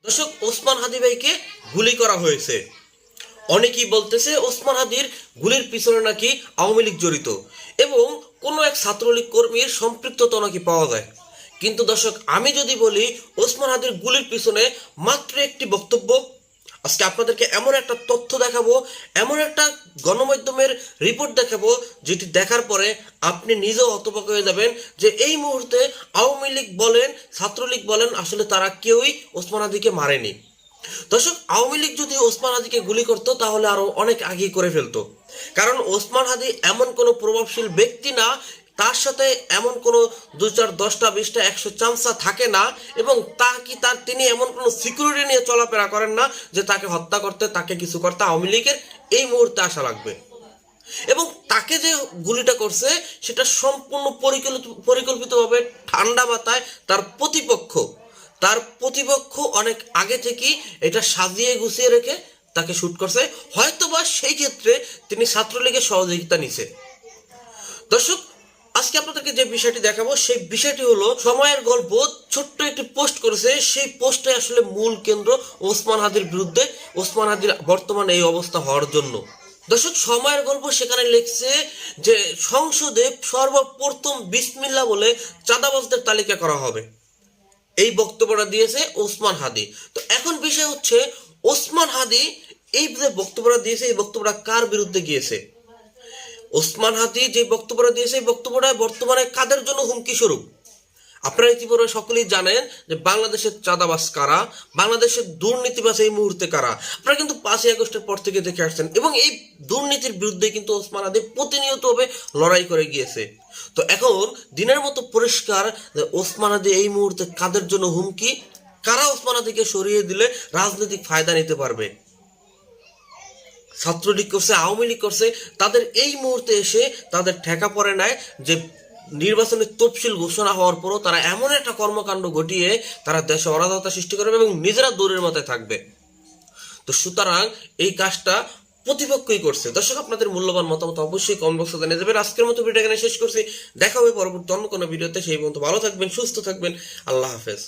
দর্শক, ওসমান হাদি ভাইকে গুলি করা হয়েছে। অনেকেই বলতেছে ওসমান হাদির গুলির পিছনে নাকি আওয়ামী লীগ জড়িত এবং কোনো এক ছাত্রলীগ কর্মীর সম্পৃক্ততা নাকি পাওয়া যায়। কিন্তু দর্শক, আমি যদি বলি ওসমান হাদির গুলির পিছনে মাত্র একটি বক্তব্য, আজকে আপনাদেরকে এমন একটা তথ্য দেখাবো, এমন একটা গণমাধ্যমের রিপোর্ট দেখাবো, যেটি দেখার পরে আপনি নিজেও হতবাক হয়ে যাবেন যে এই মুহূর্তে আওয়ামী লীগ বলেন, ছাত্রলীগ বলেন, আসলে তারা কেউই ওসমান হাদিকে মারেনি। দর্শক, আওয়ামী লীগ যদি ওসমান হাদিকে গুলি করতো তাহলে আরো অনেক আগেই করে ফেলতো, কারণ ওসমান হাদি এমন কোনো প্রভাবশীল ব্যক্তি না, তার সাথে এমন কোনো 2-4 10টা 20টা 100 চামচা থাকে না, এবং তিনি এমন কোনো সিকিউরিটি নিয়ে চলাফেরা করেন না যে তাকে হত্যা করতে, তাকে কিছু করতে আওয়ামী লীগের এই মুহূর্তে আসা লাগবে। এবং তাকে যে গুলিটা করছে সেটা সম্পূর্ণ পরিকল্পিতভাবে ঠান্ডা মাথায় তার প্রতিপক্ষ অনেক আগে থেকেই এটা সাজিয়ে গুছিয়ে রেখে তাকে শুট করছে। হয়তোবা সেই ক্ষেত্রে তিনি ছাত্রলীগের সহযোগিতা নিছে। দর্শক, আজকে আপনাদেরকে যে বিষয়টি দেখাবো সেই বিষয়টি হলো সময়ের গল্প ছোট্ট একটি পোস্ট করেছে। সেই পোস্টে আসলে মূল কেন্দ্র ওসমান হাদির বিরুদ্ধে, ওসমান হাদির বর্তমানে এই অবস্থা হওয়ার জন্য। দর্শক, সময়ের গল্প সেখানে লিখছে যে সংসদে সর্বপ্রথম বিসমিল্লাহ বলে চাঁদাবাজদের তালিকা করা হবে। এই বক্তব্যটা দিয়েছে ওসমান হাদি। তো এখন বিষয় হচ্ছে ওসমান হাদি এই যে বক্তব্যটা দিয়েছে, এই বক্তব্যটা কার বিরুদ্ধে গিয়েছে? ওসমান হাদি যে বক্তব্যটা দিয়েছে এই বক্তব্যটা বর্তমানে কাদের জন্য হুমকি স্বরূপ? আপনারা ইতিপূর্বে সকলেই জানেন যে বাংলাদেশের চাঁদাবাজ কারা, বাংলাদেশের দুর্নীতিবাজ এই মুহূর্তে কারা। আপনারা কিন্তু 5ই আগস্টের পর থেকে দেখে আসছেন, এবং এই দুর্নীতির বিরুদ্ধে কিন্তু ওসমান হাদি প্রতিনিয়তভাবে লড়াই করে গিয়েছে। তো এখন দিনের মতো পরিষ্কার ওসমান হাদি এই মুহূর্তে কাদের জন্য হুমকি, কারা ওসমান হাদিকে সরিয়ে দিলে রাজনৈতিক ফায়দা নিতে পারবে। ছাত্রলীগ করছে, আওয়ামী লীগ করছে, তাদের এই মুহূর্তে এসে তাদের ঠেকা পড়ে নেয় যে নির্বাচনের তফসিল ঘোষণা হওয়ার পরও তারা এমন একটা কর্মকাণ্ড ঘটিয়ে তারা দেশে অরাজকতা সৃষ্টি করবে এবং নিজেরা দূরের মাথায় থাকবে। তো সুতরাং এই কাজটা প্রতিপক্ষই করছে। দর্শক, আপনাদের মূল্যবান মতামত অবশ্যই কমেন্ট বক্সে জানিয়ে যাবেন। আজকের মতো ভিডিও এখানে শেষ করছি, দেখা হবে পরবর্তী অন্য কোনো ভিডিওতে। সেই পর্যন্ত ভালো থাকবেন, সুস্থ থাকবেন। আল্লাহ হাফেজ।